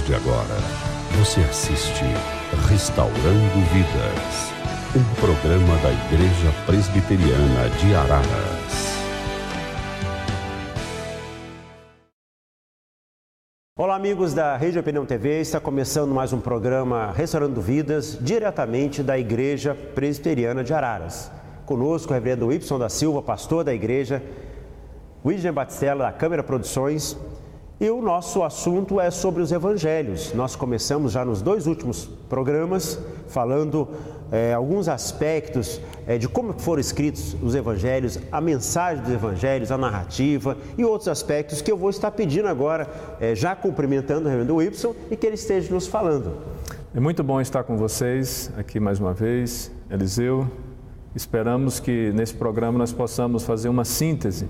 de agora, você assiste Restaurando Vidas, um programa da Igreja Presbiteriana de Araras. Olá, amigos da Rede Opinião TV, está começando mais um programa Restaurando Vidas, diretamente da Igreja Presbiteriana de Araras. Conosco o reverendo Wilson da Silva, pastor da igreja, William Batistella, da Câmara Produções, e o nosso assunto é sobre os evangelhos. Nós começamos já nos dois últimos programas falando alguns aspectos de como foram escritos os evangelhos, a mensagem dos evangelhos, a narrativa e outros aspectos que eu vou estar pedindo agora, já cumprimentando o reverendo Wilson e que ele esteja nos falando. É muito bom estar com vocês aqui mais uma vez, Eliseu. Esperamos que nesse programa nós possamos fazer uma síntese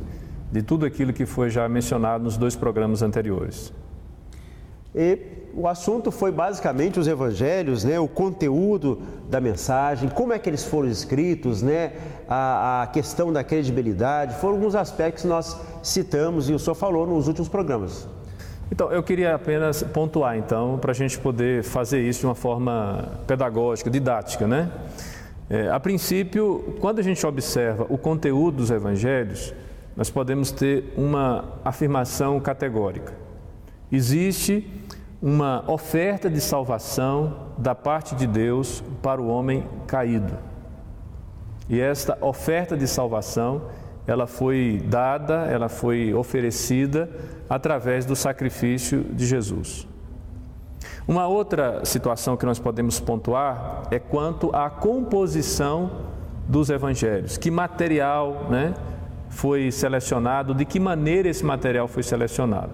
de tudo aquilo que foi já mencionado nos dois programas anteriores. E o assunto foi basicamente os evangelhos, o conteúdo da mensagem, como é que eles foram escritos, a questão da credibilidade, foram alguns aspectos que nós citamos e o senhor falou nos últimos programas. Então, eu queria apenas pontuar, então, para a gente poder fazer isso de uma forma pedagógica, didática, A princípio, quando a gente observa o conteúdo dos evangelhos, nós podemos ter uma afirmação categórica. Existe uma oferta de salvação da parte de Deus para o homem caído. E esta oferta de salvação, ela foi dada, ela foi oferecida através do sacrifício de Jesus. Uma outra situação que nós podemos pontuar é quanto à composição dos evangelhos. Que material, foi selecionado, de que maneira esse material foi selecionado.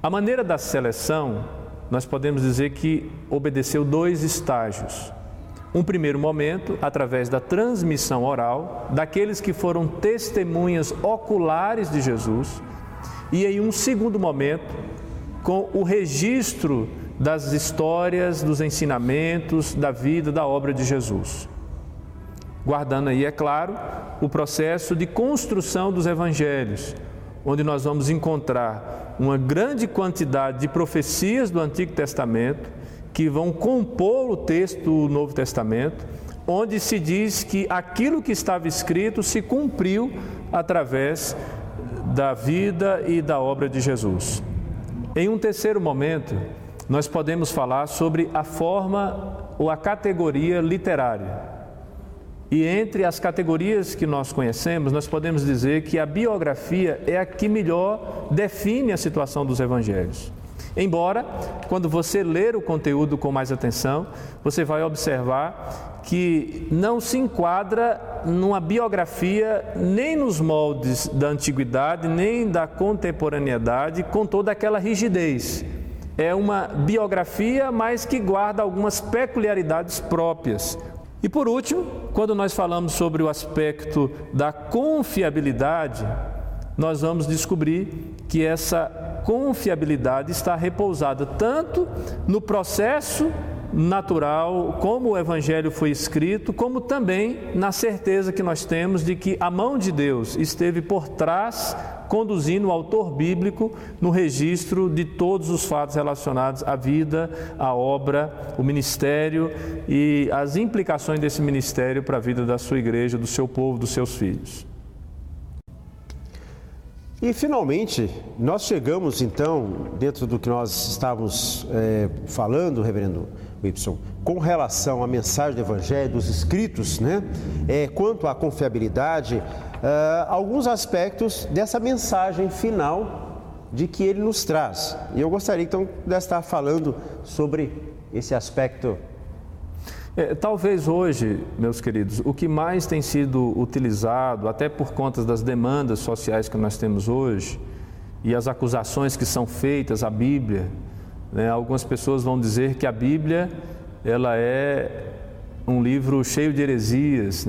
A maneira da seleção, nós podemos dizer que obedeceu dois estágios. Um primeiro momento, através da transmissão oral, daqueles que foram testemunhas oculares de Jesus, e em um segundo momento, com o registro das histórias, dos ensinamentos, da vida, da obra de Jesus. Guardando aí, é claro, o processo de construção dos evangelhos, onde nós vamos encontrar uma grande quantidade de profecias do Antigo Testamento que vão compor o texto do Novo Testamento, onde se diz que aquilo que estava escrito se cumpriu através da vida e da obra de Jesus. Em um terceiro momento, nós podemos falar sobre a forma ou a categoria literária. E entre as categorias que nós conhecemos, nós podemos dizer que a biografia é a que melhor define a situação dos evangelhos. Embora, quando você ler o conteúdo com mais atenção, você vai observar que não se enquadra numa biografia nem nos moldes da antiguidade, nem da contemporaneidade, com toda aquela rigidez. É uma biografia, mas que guarda algumas peculiaridades próprias. E por último, quando nós falamos sobre o aspecto da confiabilidade, nós vamos descobrir que essa confiabilidade está repousada tanto no processo natural, como o Evangelho foi escrito, como também na certeza que nós temos de que a mão de Deus esteve por trás, conduzindo o autor bíblico no registro de todos os fatos relacionados à vida, à obra, o ministério e as implicações desse ministério para a vida da sua igreja, do seu povo, dos seus filhos. E finalmente, nós chegamos então, dentro do que nós estávamos falando, reverendo Wilson, com relação à mensagem do Evangelho, dos escritos, quanto à confiabilidade, alguns aspectos dessa mensagem final de que ele nos traz. E eu gostaria então de estar falando sobre esse aspecto. Talvez hoje, meus queridos, o que mais tem sido utilizado, até por conta das demandas sociais que nós temos hoje e as acusações que são feitas à Bíblia, algumas pessoas vão dizer que a Bíblia ela é um livro cheio de heresias,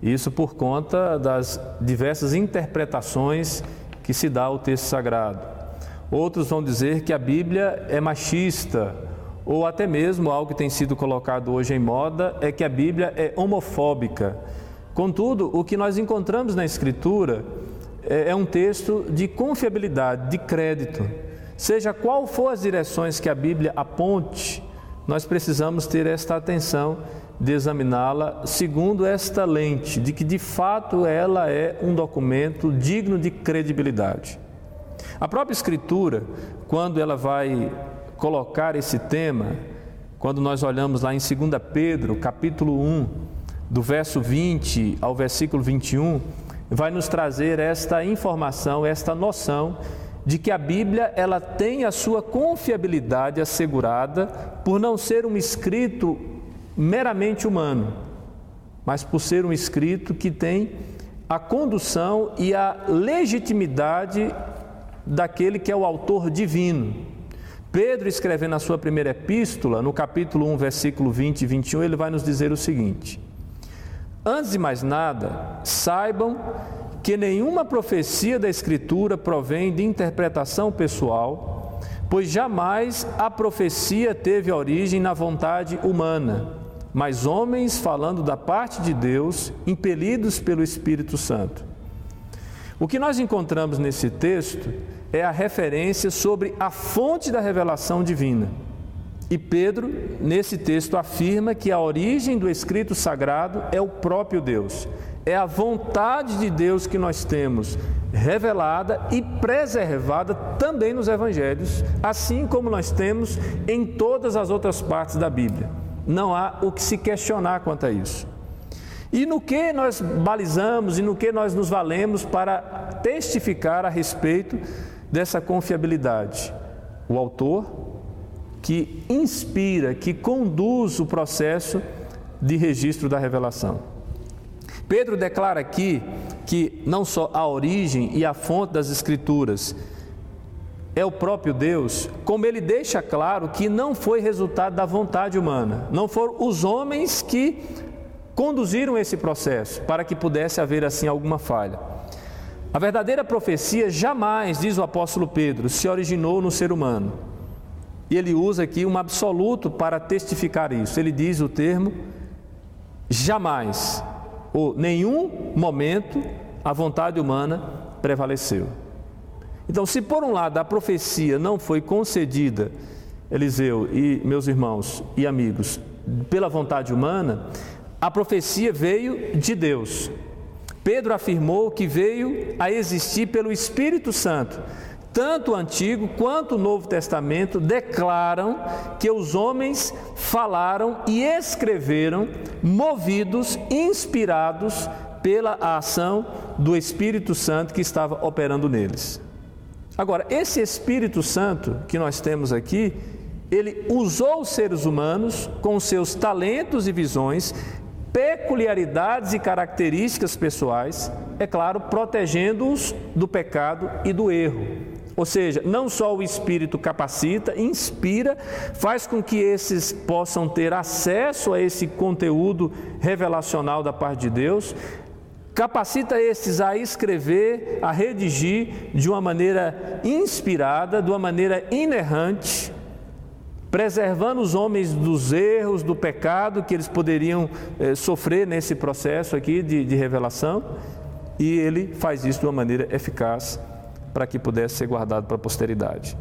Isso por conta das diversas interpretações que se dá ao texto sagrado. Outros vão dizer que a Bíblia é machista, ou até mesmo algo que tem sido colocado hoje em moda é que a Bíblia é homofóbica. Contudo, o que nós encontramos na Escritura é um texto de confiabilidade, de crédito. seja qual for as direções que a Bíblia aponte, nós precisamos ter esta atenção de examiná-la segundo esta lente, de que de fato ela é um documento digno de credibilidade. A própria Escritura, quando ela vai colocar esse tema, quando nós olhamos lá em 2 Pedro, capítulo 1, do verso 20 ao versículo 21, vai nos trazer esta informação, esta noção de que a Bíblia ela tem a sua confiabilidade assegurada por não ser um escrito meramente humano, mas por ser um escrito que tem a condução e a legitimidade daquele que é o autor divino. Pedro, escrevendo a sua primeira epístola, no capítulo 1, versículo 20 e 21, ele vai nos dizer o seguinte: antes de mais nada, saibam que nenhuma profecia da Escritura provém de interpretação pessoal, pois jamais a profecia teve origem na vontade humana, mas homens falando da parte de Deus, impelidos pelo Espírito Santo. O que nós encontramos nesse texto é a referência sobre a fonte da revelação divina. E Pedro, nesse texto, afirma que a origem do escrito sagrado é o próprio Deus. É a vontade de Deus que nós temos revelada e preservada também nos Evangelhos, assim como nós temos em todas as outras partes da Bíblia. Não há o que se questionar quanto a isso. E no que nós balizamos e no que nós nos valemos para testificar a respeito dessa confiabilidade? O autor que inspira, que conduz o processo de registro da revelação. Pedro declara aqui que não só a origem e a fonte das Escrituras é o próprio Deus, como ele deixa claro que não foi resultado da vontade humana, não foram os homens que conduziram esse processo para que pudesse haver assim alguma falha. A verdadeira profecia jamais, diz o apóstolo Pedro, se originou no ser humano. E ele usa aqui um absoluto para testificar isso. Ele diz o termo jamais, ou nenhum momento, a vontade humana prevaleceu. Então, se por um lado a profecia não foi concedida, Eliseu e meus irmãos e amigos, pela vontade humana, a profecia veio de Deus. Pedro afirmou que veio a existir pelo Espírito Santo. Tanto o Antigo quanto o Novo Testamento declaram que os homens falaram e escreveram movidos, inspirados pela ação do Espírito Santo que estava operando neles. Agora, esse Espírito Santo que nós temos aqui, ele usou os seres humanos com seus talentos e visões, peculiaridades e características pessoais, é claro, protegendo-os do pecado e do erro. Ou seja, não só o Espírito capacita, inspira, faz com que esses possam ter acesso a esse conteúdo revelacional da parte de Deus, capacita estes a escrever, a redigir de uma maneira inspirada, de uma maneira inerrante, preservando os homens dos erros, do pecado que eles poderiam sofrer nesse processo aqui de revelação, e ele faz isso de uma maneira eficaz para que pudesse ser guardado para a posteridade.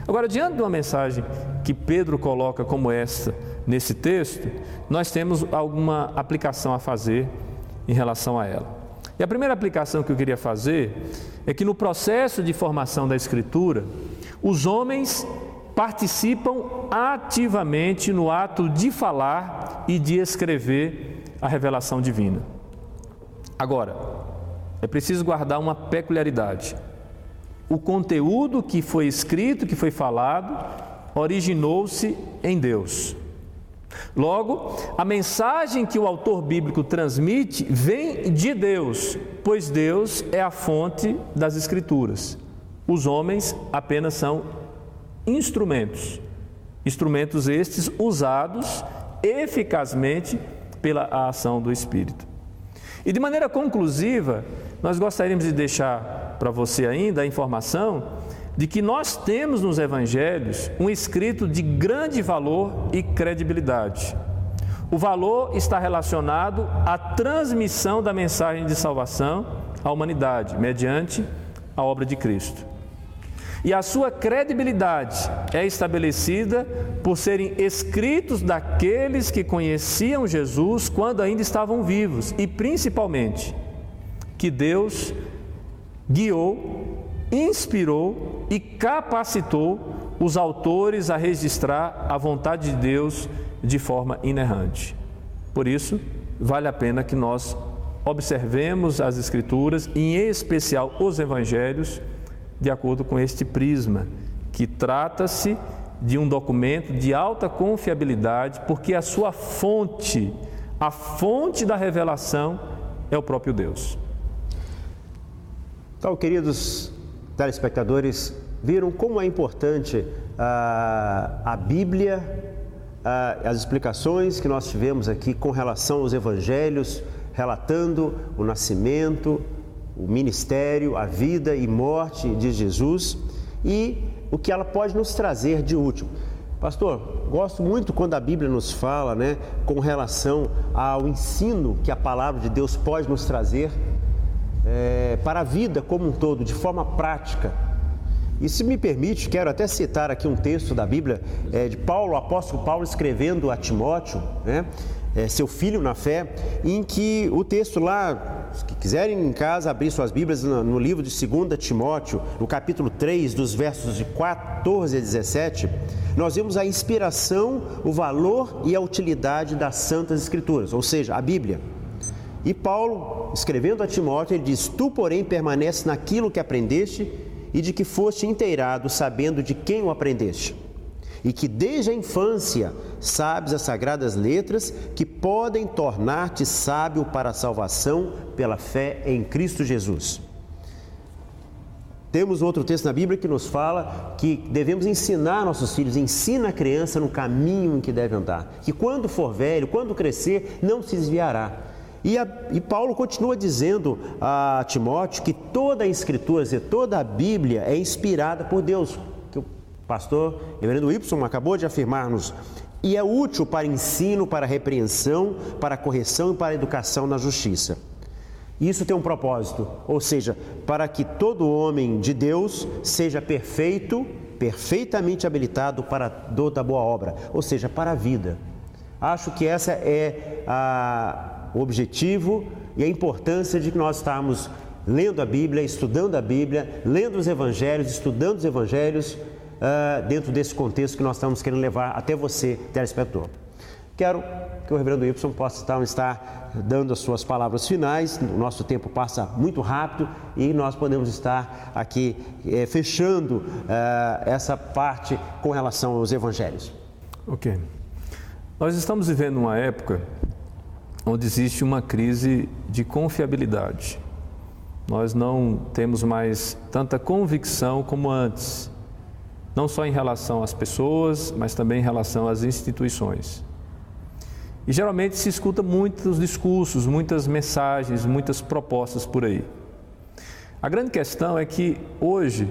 Agora, diante de uma mensagem que Pedro coloca como esta nesse texto, nós temos alguma aplicação a fazer em relação a ela. E a primeira aplicação que eu queria fazer é que no processo de formação da Escritura, os homens participam ativamente no ato de falar e de escrever a revelação divina. Agora, é preciso guardar uma peculiaridade. O conteúdo que foi escrito, que foi falado, originou-se em Deus. Logo, a mensagem que o autor bíblico transmite vem de Deus, pois Deus é a fonte das Escrituras. Os homens apenas são instrumentos estes usados eficazmente pela ação do Espírito. E de maneira conclusiva, nós gostaríamos de deixar para você ainda a informação de que nós temos nos Evangelhos um escrito de grande valor e credibilidade. O valor está relacionado à transmissão da mensagem de salvação à humanidade, mediante a obra de Cristo. E a sua credibilidade é estabelecida por serem escritos daqueles que conheciam Jesus quando ainda estavam vivos e, principalmente, que Deus guiou, inspirou e capacitou os autores a registrar a vontade de Deus de forma inerrante. Por isso, vale a pena que nós observemos as Escrituras, e em especial os Evangelhos, de acordo com este prisma, que trata-se de um documento de alta confiabilidade, porque a sua fonte, a fonte da revelação, é o próprio Deus. Então, queridos telespectadores, viram como é importante a Bíblia, as explicações que nós tivemos aqui com relação aos Evangelhos, relatando o nascimento, o ministério, a vida e morte de Jesus e o que ela pode nos trazer de útil. Pastor, gosto muito quando a Bíblia nos fala, com relação ao ensino que a palavra de Deus pode nos trazer para a vida como um todo, de forma prática. E se me permite, quero até citar aqui um texto da Bíblia de Paulo, o apóstolo Paulo, escrevendo a Timóteo, seu filho na fé, em que o texto lá, se quiserem em casa abrir suas Bíblias no livro de 2 Timóteo, no capítulo 3, dos versos de 14 a 17, nós vemos a inspiração, o valor e a utilidade das Santas Escrituras, ou seja, a Bíblia. E Paulo, escrevendo a Timóteo, ele diz: "Tu, porém, permanece naquilo que aprendeste e de que foste inteirado, sabendo de quem o aprendeste, e que desde a infância sabes as sagradas letras que podem tornar-te sábio para a salvação pela fé em Cristo Jesus." Temos outro texto na Bíblia que nos fala que devemos ensinar nossos filhos, ensina a criança no caminho em que deve andar, que quando for velho, quando crescer, não se desviará. E Paulo continua dizendo a Timóteo que toda a Escritura, toda a Bíblia é inspirada por Deus, que o pastor Reverendo Y acabou de afirmar-nos, e é útil para ensino, para repreensão, para correção e para educação na justiça. Isso tem um propósito, ou seja, para que todo homem de Deus seja perfeito, perfeitamente habilitado para toda boa obra, ou seja, para a vida. Acho que essa é o objetivo e a importância de que nós estarmos lendo a Bíblia, estudando a Bíblia, lendo os Evangelhos, estudando os Evangelhos, dentro desse contexto que nós estamos querendo levar até você, telespectador. Quero que o Reverendo Y possa estar dando as suas palavras finais. O nosso tempo passa muito rápido e nós podemos estar aqui fechando essa parte com relação aos Evangelhos. Ok. Nós estamos vivendo uma época onde existe uma crise de confiabilidade. Nós não temos mais tanta convicção como antes, não só em relação às pessoas, mas também em relação às instituições. E geralmente se escuta muitos discursos, muitas mensagens, muitas propostas por aí. A grande questão é que hoje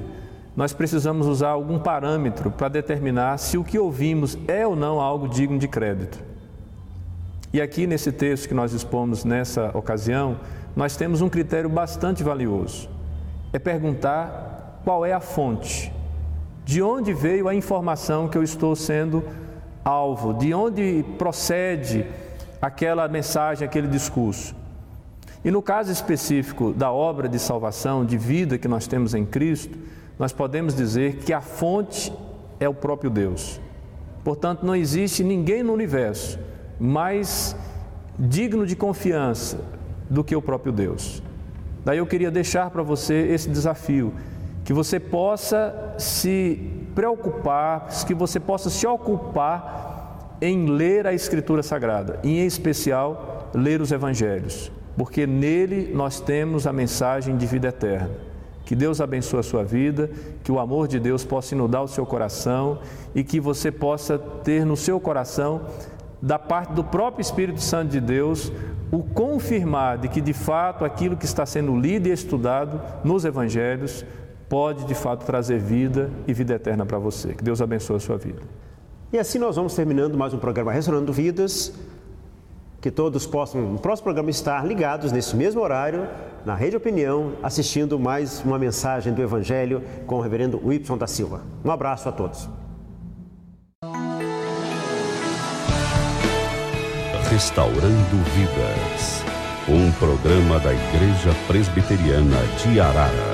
nós precisamos usar algum parâmetro para determinar se o que ouvimos é ou não algo digno de crédito. E aqui nesse texto que nós expomos nessa ocasião, nós temos um critério bastante valioso. É perguntar qual é a fonte, de onde veio a informação que eu estou sendo alvo, de onde procede aquela mensagem, aquele discurso. E no caso específico da obra de salvação, de vida que nós temos em Cristo, nós podemos dizer que a fonte é o próprio Deus. Portanto, não existe ninguém no universo mais digno de confiança do que o próprio Deus. Daí eu queria deixar para você esse desafio, que você possa se preocupar, que você possa se ocupar em ler a Escritura Sagrada, e em especial ler os Evangelhos, porque nele nós temos a mensagem de vida eterna. Que Deus abençoe a sua vida, que o amor de Deus possa inundar o seu coração e que você possa ter no seu coração, da parte do próprio Espírito Santo de Deus, o confirmar de que de fato aquilo que está sendo lido e estudado nos Evangelhos pode de fato trazer vida e vida eterna para você. Que Deus abençoe a sua vida. E assim nós vamos terminando mais um programa Restaurando Vidas. que todos possam, no próximo programa, estar ligados nesse mesmo horário, na Rede Opinião, assistindo mais uma mensagem do Evangelho com o reverendo Wilson da Silva. Um abraço a todos. Restaurando Vidas, um programa da Igreja Presbiteriana de Araras.